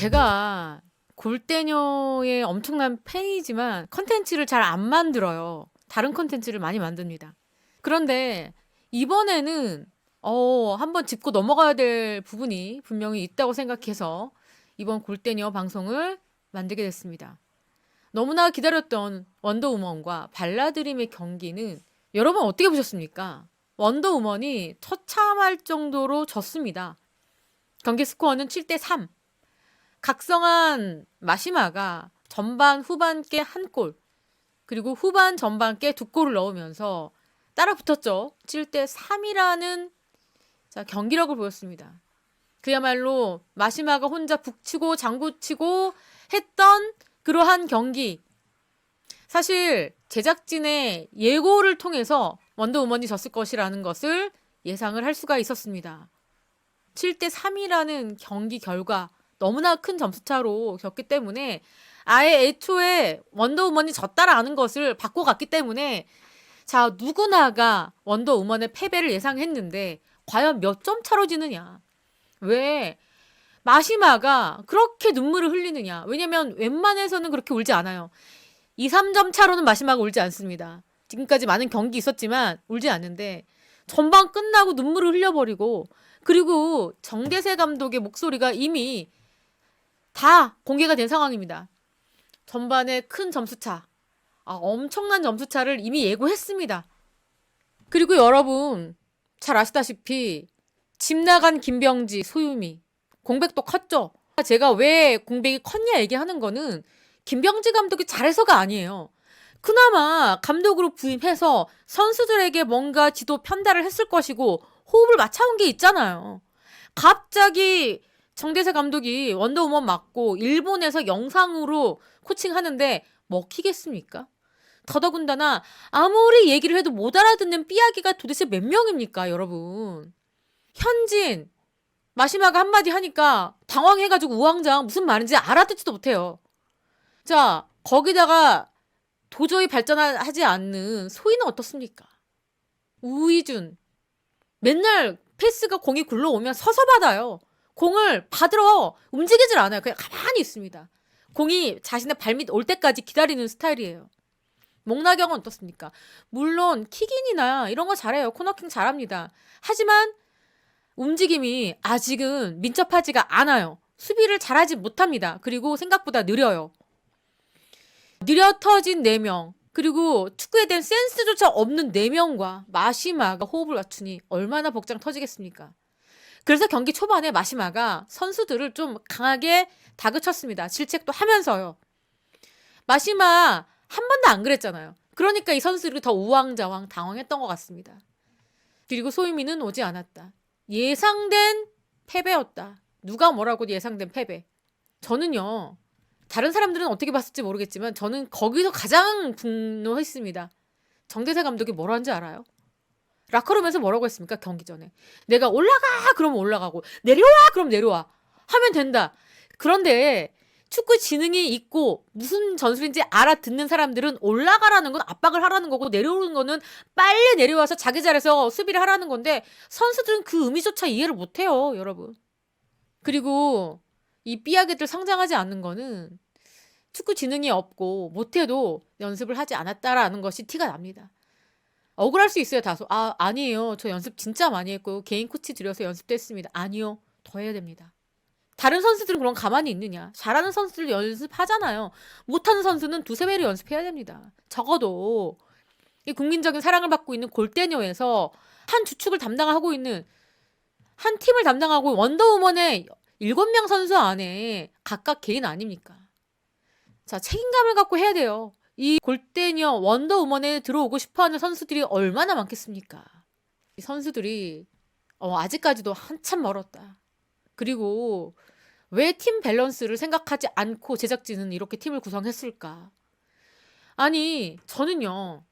제가 골대녀의 엄청난 팬이지만 컨텐츠를 잘 안 만들어요. 다른 컨텐츠를 많이 만듭니다. 그런데 이번에는 한번 짚고 넘어가야 될 부분이 분명히 있다고 생각해서 이번 골대녀 방송을 만들게 됐습니다. 너무나 기다렸던 원더우먼과 발라드림의 경기는 여러분 어떻게 보셨습니까? 원더우먼이 처참할 정도로 졌습니다. 경기 스코어는 7대3. 각성한 마시마가 전반 후반께 한 골, 그리고 후반 전반께 두 골을 넣으면서 따라 붙었죠. 7대3이라는 경기력을 보였습니다. 그야말로 마시마가 혼자 북치고 장구치고 했던 그러한 경기. 사실 제작진의 예고를 통해서 원더우먼이 졌을 것이라는 것을 예상을 할 수가 있었습니다. 7대3이라는 경기 결과 너무나 큰 점수차로 졌기 때문에 아예 애초에 원더우먼이 졌다라는 것을 바꿔갔기 때문에 자, 누구나가 원더우먼의 패배를 예상했는데 과연 몇 점 차로 지느냐. 왜 마시마가 그렇게 눈물을 흘리느냐. 왜냐면 웬만해서는 그렇게 울지 않아요. 2, 3점 차로는 마시마가 울지 않습니다. 지금까지 많은 경기 있었지만 울지 않는데 전반 끝나고 눈물을 흘려버리고, 그리고 정대세 감독의 목소리가 이미 다 공개가 된 상황입니다. 전반에 큰 점수차, 엄청난 점수차를 이미 예고했습니다. 그리고 여러분 잘 아시다시피 집 나간 김병지, 소유미 공백도 컸죠. 제가 왜 공백이 컸냐 얘기하는 거는 김병지 감독이 잘해서가 아니에요. 그나마 감독으로 부임해서 선수들에게 뭔가 지도 편달을 했을 것이고 호흡을 맞춰온 게 있잖아요. 갑자기 정대세 감독이 원더우먼 맡고 일본에서 영상으로 코칭하는데 먹히겠습니까? 더더군다나 아무리 얘기를 해도 못 알아듣는 삐약이가 도대체 몇 명입니까, 여러분? 현진, 마시마가 한마디 하니까 당황해가지고 우왕좌왕 무슨 말인지 알아듣지도 못해요. 자, 거기다가 도저히 발전하지 않는 소희는 어떻습니까? 우이준, 맨날 패스가 공이 굴러오면 서서 받아요. 공을 받으러 움직이질 않아요. 그냥 가만히 있습니다. 공이 자신의 발밑 올 때까지 기다리는 스타일이에요. 목나경은 어떻습니까? 물론 킥인이나 이런 거 잘해요. 코너킹 잘합니다. 하지만 움직임이 아직은 민첩하지가 않아요. 수비를 잘하지 못합니다. 그리고 생각보다 느려요. 느려 터진 4명, 그리고 축구에 대한 센스조차 없는 4명과 마시마가 호흡을 맞추니 얼마나 복장 터지겠습니까? 그래서 경기 초반에 마시마가 선수들을 좀 강하게 다그쳤습니다. 질책도 하면서요. 마시마 한 번도 안 그랬잖아요. 그러니까 이 선수들이 더 우왕좌왕 당황했던 것 같습니다. 그리고 소유미는 오지 않았다. 예상된 패배였다. 누가 뭐라고 예상된 패배. 저는요, 다른 사람들은 어떻게 봤을지 모르겠지만 저는 거기서 가장 분노했습니다. 정대세 감독이 뭐라 한지 알아요? 라커룸에서 뭐라고 했습니까? 경기 전에. 내가 올라가! 그러면 올라가고, 내려와! 그럼 내려와. 하면 된다. 그런데 축구 지능이 있고 무슨 전술인지 알아듣는 사람들은 올라가라는 건 압박을 하라는 거고, 내려오는 거는 빨리 내려와서 자기 자리에서 수비를 하라는 건데 선수들은 그 의미조차 이해를 못해요, 여러분. 그리고 이 삐약이들 성장하지 않는 거는 축구 지능이 없고 못해도 연습을 하지 않았다라는 것이 티가 납니다. 억울할 수 있어요, 다소. 아니에요. 저 연습 진짜 많이 했고 개인 코치 들여서 연습도 했습니다. 아니요. 더 해야 됩니다. 다른 선수들은 그럼 가만히 있느냐? 잘하는 선수들 연습하잖아요. 못하는 선수는 두세 배로 연습해야 됩니다. 적어도 이 국민적인 사랑을 받고 있는 골대녀에서 한 주축을 담당하고 있는, 한 팀을 담당하고 원더우먼의 7명 선수 안에 각각 개인 아닙니까? 자, 책임감을 갖고 해야 돼요. 이 골대녀 원더우먼에 들어오고 싶어하는 선수들이 얼마나 많겠습니까? 이 선수들이 아직까지도 한참 멀었다. 그리고 왜 팀 밸런스를 생각하지 않고 제작진은 이렇게 팀을 구성했을까? 아니, 저는요,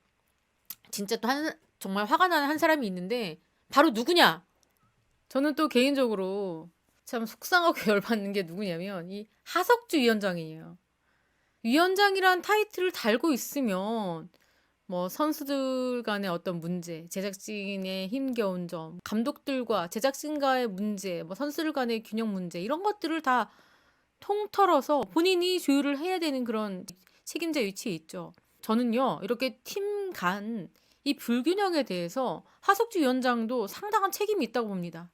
진짜 또 정말 화가 나는 한 사람이 있는데 바로 누구냐? 저는 또 개인적으로 참 속상하고 열받는 게 누구냐면 이 하석주 위원장이에요. 위원장이란 타이틀을 달고 있으면 뭐 선수들 간의 어떤 문제, 제작진의 힘겨운 점, 감독들과 제작진과의 문제, 뭐 선수들 간의 균형 문제, 이런 것들을 다 통털어서 본인이 조율을 해야 되는 그런 책임자 위치에 있죠. 저는요, 이렇게 팀 간 이 불균형에 대해서 하석주 위원장도 상당한 책임이 있다고 봅니다.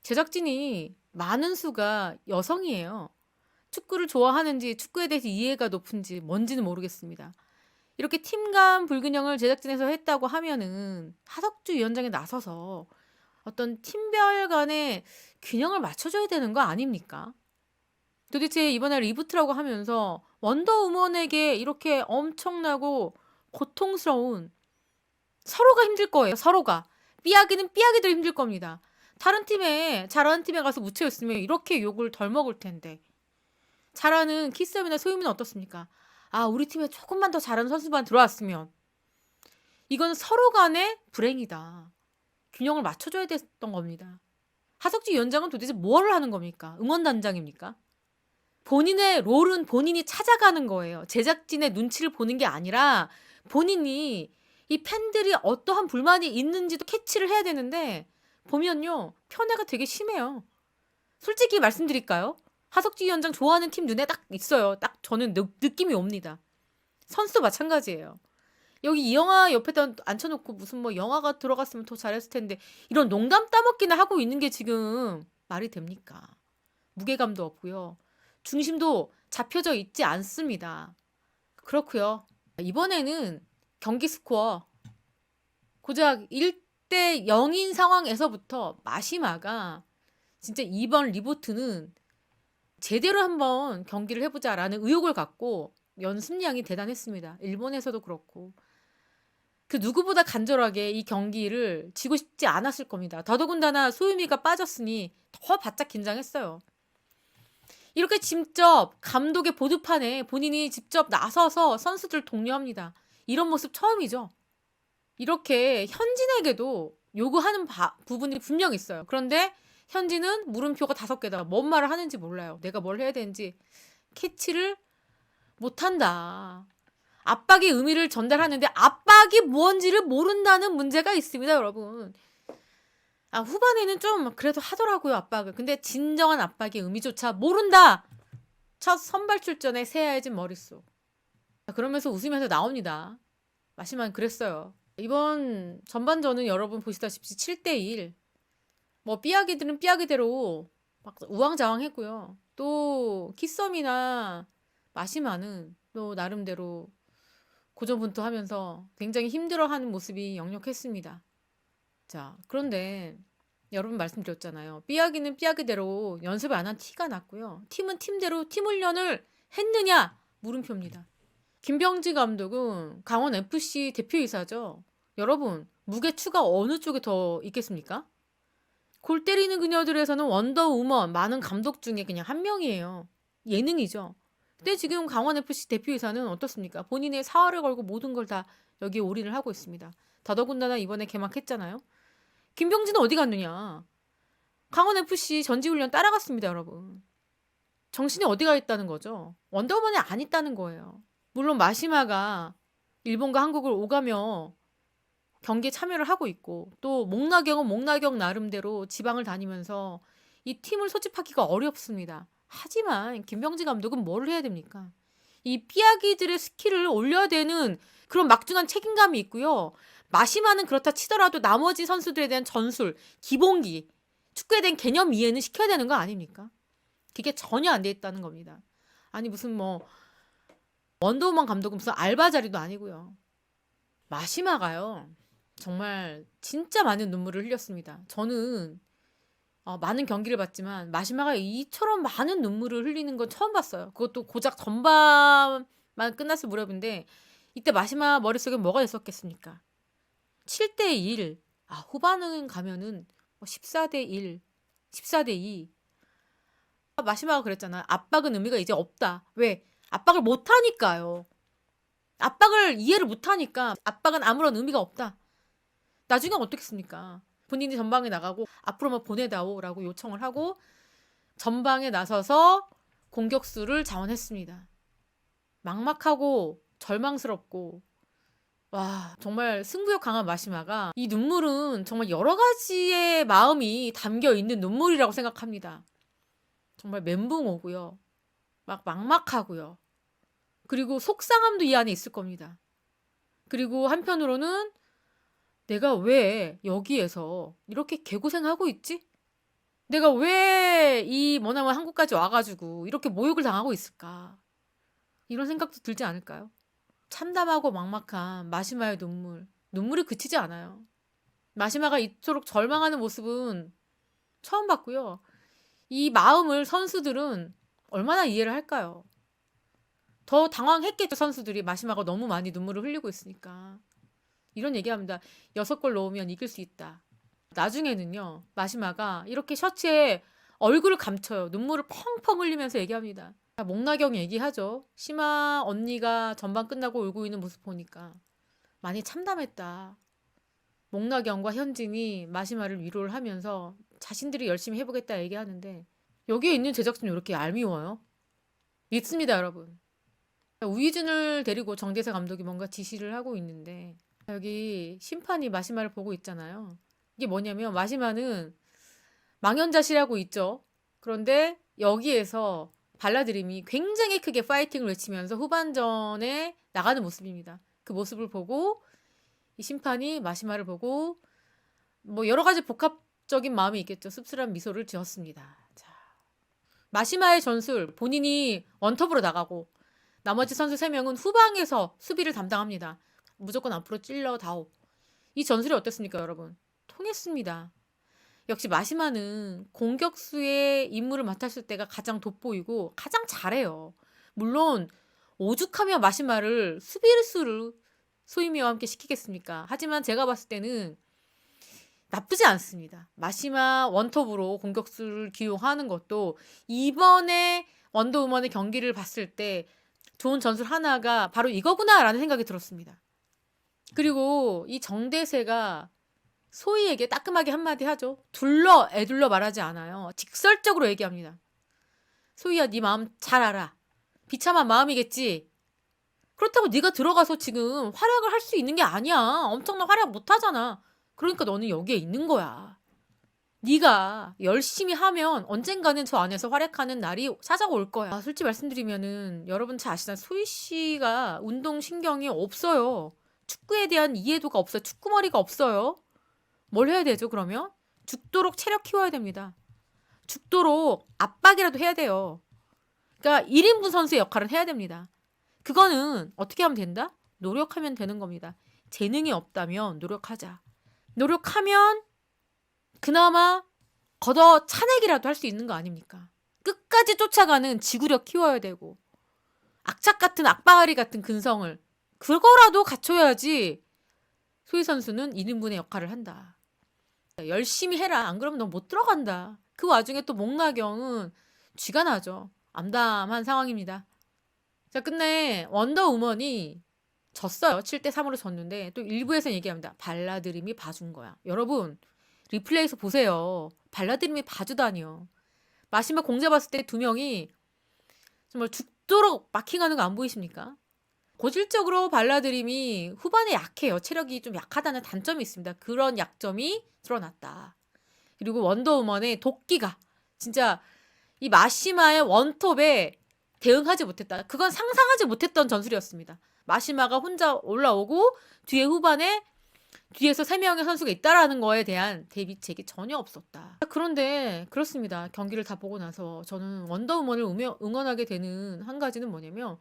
제작진이 많은 수가 여성이에요. 축구를 좋아하는지 축구에 대해서 이해가 높은지 뭔지는 모르겠습니다. 이렇게 팀 간 불균형을 제작진에서 했다고 하면은 하석주 위원장이 나서서 어떤 팀별 간의 균형을 맞춰줘야 되는 거 아닙니까? 도대체 이번에 리부트라고 하면서 원더우먼에게 이렇게 엄청나고 고통스러운 서로가 힘들 거예요. 서로가. 삐약이는 삐약이들 힘들 겁니다. 다른 팀에 잘하는 팀에 가서 묻혀있으면 이렇게 욕을 덜 먹을 텐데. 잘하는 키썸이나 소유미는 어떻습니까? 아, 우리 팀에 조금만 더 잘하는 선수만 들어왔으면. 이건 서로 간의 불행이다. 균형을 맞춰줘야 됐던 겁니다. 하석지 위원장은 도대체 뭘 하는 겁니까? 응원단장입니까? 본인의 롤은 본인이 찾아가는 거예요. 제작진의 눈치를 보는 게 아니라 본인이 이 팬들이 어떠한 불만이 있는지도 캐치를 해야 되는데 보면요. 편애가 되게 심해요. 솔직히 말씀드릴까요? 하석지 위원장 좋아하는 팀 눈에 딱 있어요. 딱 저는 느낌이 옵니다. 선수도 마찬가지예요. 여기 이 영화 옆에다 앉혀놓고 무슨 뭐 영화가 들어갔으면 더 잘했을 텐데 이런 농담 따먹기나 하고 있는 게 지금 말이 됩니까? 무게감도 없고요. 중심도 잡혀져 있지 않습니다. 그렇고요. 이번에는 경기 스코어 고작 1대 0인 상황에서부터 마시마가 진짜 이번 리부트는 제대로 한번 경기를 해보자라는 의욕을 갖고 연습량이 대단했습니다. 일본에서도 그렇고 그 누구보다 간절하게 이 경기를 지고 싶지 않았을 겁니다. 더더군다나 소유미가 빠졌으니 더 바짝 긴장했어요. 이렇게 직접 감독의 보드판에 본인이 직접 나서서 선수들 독려합니다. 이런 모습 처음이죠. 이렇게 현진에게도 요구하는 부분이 분명 있어요. 그런데 현진은 물음표가 5개다. 뭔 말을 하는지 몰라요. 내가 뭘 해야 되는지 캐치를 못한다. 압박의 의미를 전달하는데 압박이 뭔지를 모른다는 문제가 있습니다, 여러분. 아, 후반에는 좀 그래도 하더라고요, 압박을. 근데 진정한 압박의 의미조차 모른다. 첫 선발 출전에 새하얘진 머릿속. 그러면서 웃으면서 나옵니다. 마시만 그랬어요. 이번 전반전은 여러분 보시다시피 7대1. 뭐 삐약이들은 삐약이대로 막 우왕좌왕했고요. 또 키썸이나 마시마는 또 나름대로 고전분투하면서 굉장히 힘들어하는 모습이 역력했습니다. 자, 그런데 여러분 말씀드렸잖아요. 삐약이는 삐약이대로 연습을 안 한 티가 났고요. 팀은 팀대로 팀 훈련을 했느냐? 물음표입니다. 김병지 감독은 강원FC 대표이사죠. 여러분, 무게추가 어느 쪽에 더 있겠습니까? 골 때리는 그녀들에서는 원더우먼 많은 감독 중에 그냥 한 명이에요. 예능이죠. 근데 지금 강원FC 대표이사는 어떻습니까? 본인의 사활을 걸고 모든 걸 다 여기에 올인을 하고 있습니다. 더더군다나 이번에 개막했잖아요. 김병진은 어디 갔느냐? 강원FC 전지훈련 따라갔습니다, 여러분. 정신이 어디 가 있다는 거죠? 원더우먼이 안 있다는 거예요. 물론 마시마가 일본과 한국을 오가며 경기에 참여를 하고 있고 또 목나경은 목나경 나름대로 지방을 다니면서 이 팀을 소집하기가 어렵습니다. 하지만 김병지 감독은 뭘 해야 됩니까? 이 삐약이들의 스킬을 올려야 되는 그런 막중한 책임감이 있고요. 마시마는 그렇다 치더라도 나머지 선수들에 대한 전술, 기본기, 축구에 대한 개념 이해는 시켜야 되는 거 아닙니까? 그게 전혀 안 돼 있다는 겁니다. 아니 무슨 뭐 원더우먼 감독은 무슨 알바 자리도 아니고요. 마시마가요. 정말 진짜 많은 눈물을 흘렸습니다. 저는 많은 경기를 봤지만 마시마가 이처럼 많은 눈물을 흘리는 건 처음 봤어요. 그것도 고작 전반만 끝났을 무렵인데 이때 마시마 머릿속에 뭐가 있었겠습니까? 7대1. 아, 후반은 가면은 14대1, 14대2. 마시마가 그랬잖아요. 압박은 의미가 이제 없다. 왜? 압박을 못하니까요. 압박을 이해를 못하니까 압박은 아무런 의미가 없다. 나중에 어떻겠습니까? 본인이 전방에 나가고 앞으로만 보내다오라고 요청을 하고 전방에 나서서 공격수를 자원했습니다. 막막하고 절망스럽고 와 정말 승부욕 강한 마시마가 이 눈물은 정말 여러 가지의 마음이 담겨 있는 눈물이라고 생각합니다. 정말 멘붕 오고요. 막 막막하고요. 그리고 속상함도 이 안에 있을 겁니다. 그리고 한편으로는 내가 왜 여기에서 이렇게 개고생하고 있지? 내가 왜 이 머나먼 한국까지 와가지고 이렇게 모욕을 당하고 있을까? 이런 생각도 들지 않을까요? 참담하고 막막한 마시마의 눈물이 그치지 않아요. 마시마가 이토록 절망하는 모습은 처음 봤고요. 이 마음을 선수들은 얼마나 이해를 할까요? 더 당황했겠죠, 선수들이. 마시마가 너무 많이 눈물을 흘리고 있으니까. 이런 얘기합니다. 6골 넣으면 이길 수 있다. 나중에는요, 마시마가 이렇게 셔츠에 얼굴을 감춰요. 눈물을 펑펑 흘리면서 얘기합니다. 목나경 얘기하죠. 시마 언니가 전반 끝나고 울고 있는 모습 보니까 많이 참담했다. 목나경과 현진이 마시마를 위로를 하면서 자신들이 열심히 해보겠다 얘기하는데, 여기에 있는 제작진이 이렇게 얄미워요? 믿습니다, 여러분. 우이준을 데리고 정대세 감독이 뭔가 지시를 하고 있는데, 여기 심판이 마시마를 보고 있잖아요. 이게 뭐냐면 마시마는 망연자실하고 있죠. 그런데 여기에서 발라드림이 굉장히 크게 파이팅을 외치면서 후반전에 나가는 모습입니다. 그 모습을 보고 이 심판이 마시마를 보고 뭐 여러 가지 복합적인 마음이 있겠죠. 씁쓸한 미소를 지었습니다. 자, 마시마의 전술, 본인이 원톱으로 나가고 나머지 선수 3명은 후방에서 수비를 담당합니다. 무조건 앞으로 찔러다오. 이 전술이 어땠습니까, 여러분? 통했습니다. 역시 마시마는 공격수의 임무를 맡았을 때가 가장 돋보이고 가장 잘해요. 물론 오죽하면 마시마를 수비수를 소이미와 함께 시키겠습니까? 하지만 제가 봤을 때는 나쁘지 않습니다. 마시마 원톱으로 공격수를 기용하는 것도 이번에 원더우먼의 경기를 봤을 때 좋은 전술 하나가 바로 이거구나라는 생각이 들었습니다. 그리고 이 정대세가 소희에게 따끔하게 한마디 하죠. 애둘러 말하지 않아요. 직설적으로 얘기합니다. 소희야, 네 마음 잘 알아. 비참한 마음이겠지. 그렇다고 네가 들어가서 지금 활약을 할 수 있는 게 아니야. 엄청난 활약 못 하잖아. 그러니까 너는 여기에 있는 거야. 네가 열심히 하면 언젠가는 저 안에서 활약하는 날이 찾아올 거야. 솔직히 말씀드리면은 여러분 잘 아시잖아요. 소희 씨가 운동 신경이 없어요. 축구에 대한 이해도가 없어요. 축구머리가 없어요. 뭘 해야 되죠, 그러면? 죽도록 체력 키워야 됩니다. 죽도록 압박이라도 해야 돼요. 그러니까 1인분 선수의 역할은 해야 됩니다. 그거는 어떻게 하면 된다? 노력하면 되는 겁니다. 재능이 없다면 노력하자. 노력하면 그나마 걷어 차내기라도 할 수 있는 거 아닙니까? 끝까지 쫓아가는 지구력 키워야 되고 악착 같은 악바가리 같은 근성을 그거라도 갖춰야지 소희 선수는 1인분의 역할을 한다. 열심히 해라. 안 그러면 너 못 들어간다. 그 와중에 또 목나경은 쥐가 나죠. 암담한 상황입니다. 자, 끝내 원더우먼이 졌어요. 7대3으로 졌는데 또 일부에서 얘기합니다. 발라드림이 봐준 거야. 여러분 리플레이에서 보세요. 발라드림이 봐주다니요. 마지막 공자 봤을 때 2명이 정말 죽도록 마킹하는 거 안 보이십니까? 고질적으로 발라드림이 후반에 약해요. 체력이 좀 약하다는 단점이 있습니다. 그런 약점이 드러났다. 그리고 원더우먼의 도끼가 진짜 이 마시마의 원톱에 대응하지 못했다. 그건 상상하지 못했던 전술이었습니다. 마시마가 혼자 올라오고 뒤에서 3명의 선수가 있다라는 거에 대한 대비책이 전혀 없었다. 그런데 그렇습니다. 경기를 다 보고 나서 저는 원더우먼을 응원하게 되는 한 가지는 뭐냐면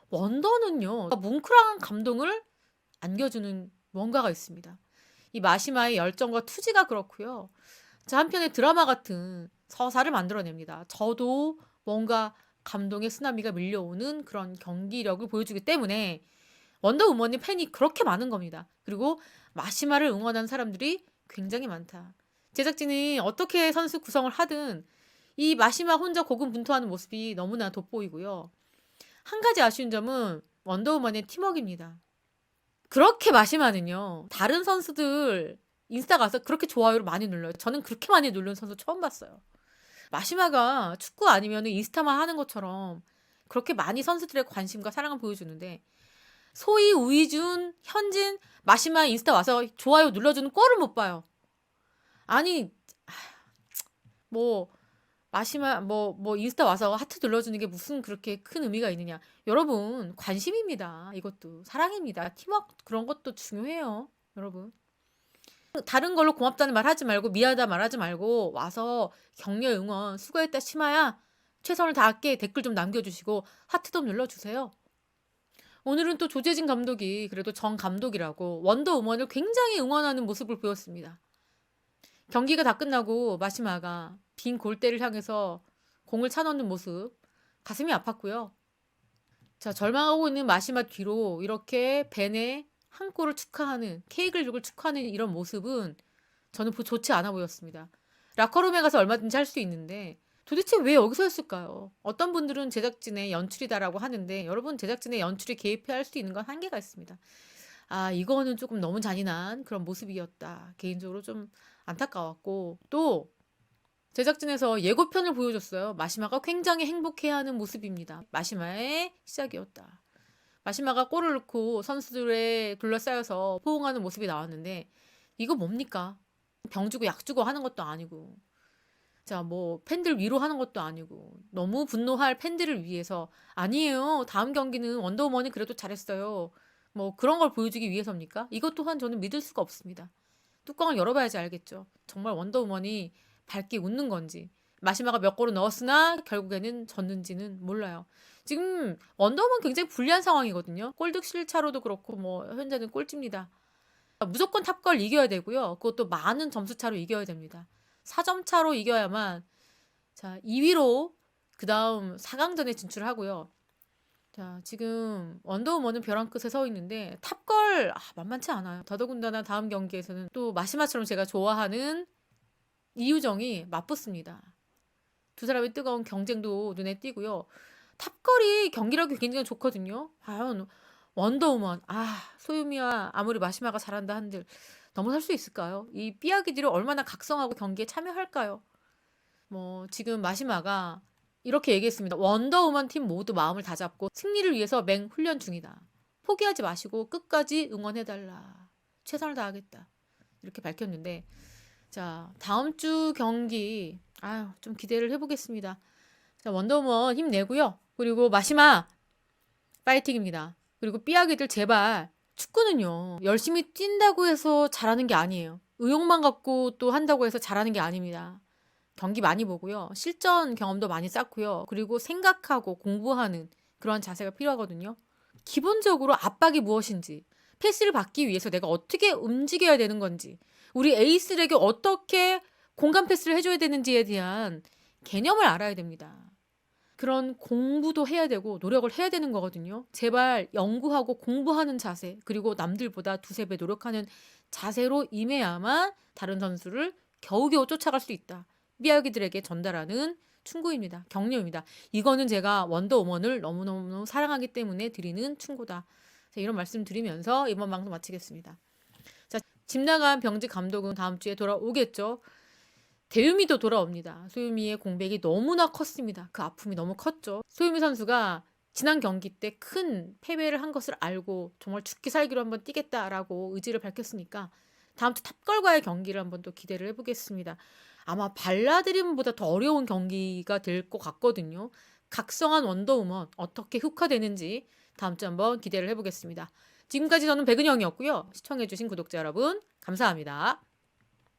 원더는요, 뭉클한 감동을 안겨주는 뭔가가 있습니다. 이 마시마의 열정과 투지가 그렇고요. 자, 한편의 드라마 같은 서사를 만들어냅니다. 저도 뭔가 감동의 쓰나미가 밀려오는 그런 경기력을 보여주기 때문에 원더우먼의 팬이 그렇게 많은 겁니다. 그리고 마시마를 응원한 사람들이 굉장히 많다. 제작진이 어떻게 선수 구성을 하든 이 마시마 혼자 고군분투하는 모습이 너무나 돋보이고요. 한 가지 아쉬운 점은 원더우먼의 팀워크입니다. 그렇게 마시마는요, 다른 선수들 인스타 가서 그렇게 좋아요를 많이 눌러요. 저는 그렇게 많이 누르는 선수 처음 봤어요. 마시마가 축구 아니면 인스타만 하는 것처럼 그렇게 많이 선수들의 관심과 사랑을 보여주는데 소희, 우이준, 현진, 마시마 인스타 와서 좋아요 눌러주는 꼴을 못 봐요. 아니 뭐 마시마 뭐 인스타 와서 하트 눌러주는 게 무슨 그렇게 큰 의미가 있느냐. 여러분, 관심입니다. 이것도 사랑입니다. 팀워크 그런 것도 중요해요. 여러분. 다른 걸로 고맙다는 말 하지 말고 미안하다 말하지 말고 와서 격려 응원 수고했다 심아야 최선을 다할게 댓글 좀 남겨주시고 하트 좀 눌러주세요. 오늘은 또 조재진 감독이 그래도 정 감독이라고 원더우먼을 굉장히 응원하는 모습을 보였습니다. 경기가 다 끝나고 마시마가 빈 골대를 향해서 공을 차놓는 모습 가슴이 아팠고요. 자, 절망하고 있는 마시마 뒤로 이렇게 벤의 한 골을 축하하는 케이크를 들고 축하하는 이런 모습은 저는 좋지 않아 보였습니다. 라커룸에 가서 얼마든지 할 수 있는데 도대체 왜 여기서 했을까요? 어떤 분들은 제작진의 연출이다라고 하는데 여러분, 제작진의 연출이 개입해야 할 수 있는 건 한계가 있습니다. 아, 이거는 조금 너무 잔인한 그런 모습이었다. 개인적으로 좀 안타까웠고, 또 제작진에서 예고편을 보여줬어요. 마시마가 굉장히 행복해하는 모습입니다. 마시마의 시작이었다. 마시마가 골을 넣고 선수들에 둘러싸여서 포옹하는 모습이 나왔는데 이거 뭡니까? 병 주고 약 주고 하는 것도 아니고, 자, 뭐 팬들 위로하는 것도 아니고, 너무 분노할 팬들을 위해서 아니에요. 다음 경기는 원더우먼이 그래도 잘했어요. 뭐 그런 걸 보여주기 위해서입니까? 이것 또한 저는 믿을 수가 없습니다. 뚜껑을 열어봐야지 알겠죠. 정말 원더우먼이 밝게 웃는 건지, 마시마가 몇 골을 넣었으나 결국에는 졌는지는 몰라요. 지금 원더우먼 굉장히 불리한 상황이거든요. 골득 실차로도 그렇고 뭐 현재는 꼴찌입니다. 무조건 탑걸 이겨야 되고요. 그것도 많은 점수 차로 이겨야 됩니다. 4점 차로 이겨야만 자 2위로 그 다음 4강전에 진출하고요. 자, 지금 원더우먼은 벼랑 끝에 서 있는데 탑걸 만만치 않아요. 더더군다나 다음 경기에서는 또 마시마처럼 제가 좋아하는 이유정이 맞붙습니다. 두 사람의 뜨거운 경쟁도 눈에 띄고요. 탑걸이 경기력이 굉장히 좋거든요. 과연 원더우먼, 소유미와 아무리 마시마가 잘한다 한들 넘어설 수 있을까요? 이 삐약이들이 얼마나 각성하고 경기에 참여할까요? 뭐 지금 마시마가 이렇게 얘기했습니다. 원더우먼 팀 모두 마음을 다잡고 승리를 위해서 맹훈련 중이다. 포기하지 마시고 끝까지 응원해달라. 최선을 다하겠다. 이렇게 밝혔는데, 자, 다음 주 경기 좀 기대를 해보겠습니다. 자, 원더우먼 힘내고요. 그리고 마시마 파이팅입니다. 그리고 삐약이들 제발, 축구는요 열심히 뛴다고 해서 잘하는 게 아니에요. 의욕만 갖고 또 한다고 해서 잘하는 게 아닙니다. 경기 많이 보고요. 실전 경험도 많이 쌓고요. 그리고 생각하고 공부하는 그런 자세가 필요하거든요. 기본적으로 압박이 무엇인지, 패스를 받기 위해서 내가 어떻게 움직여야 되는 건지, 우리 에이스에게 어떻게 공간 패스를 해줘야 되는지에 대한 개념을 알아야 됩니다. 그런 공부도 해야 되고 노력을 해야 되는 거거든요. 제발 연구하고 공부하는 자세, 그리고 남들보다 두세 배 노력하는 자세로 임해야만 다른 선수를 겨우겨우 쫓아갈 수 있다. 삐약이들에게 전달하는 충고입니다. 격려입니다. 이거는 제가 원더우먼을 너무너무 사랑하기 때문에 드리는 충고다. 자, 이런 말씀 드리면서 이번 방송 마치겠습니다. 자, 집 나간 병지 감독은 다음 주에 돌아오겠죠. 대유미도 돌아옵니다. 소유미의 공백이 너무나 컸습니다. 그 아픔이 너무 컸죠. 소유미 선수가 지난 경기 때 큰 패배를 한 것을 알고 정말 죽기 살기로 한번 뛰겠다라고 의지를 밝혔으니까 다음 주 탑걸과의 경기를 한번 또 기대를 해보겠습니다. 아마 발라드림보다 더 어려운 경기가 될 것 같거든요. 각성한 원더우먼 어떻게 흑화되는지 다음 주 한번 기대를 해보겠습니다. 지금까지 저는 백은영이었고요. 시청해주신 구독자 여러분 감사합니다.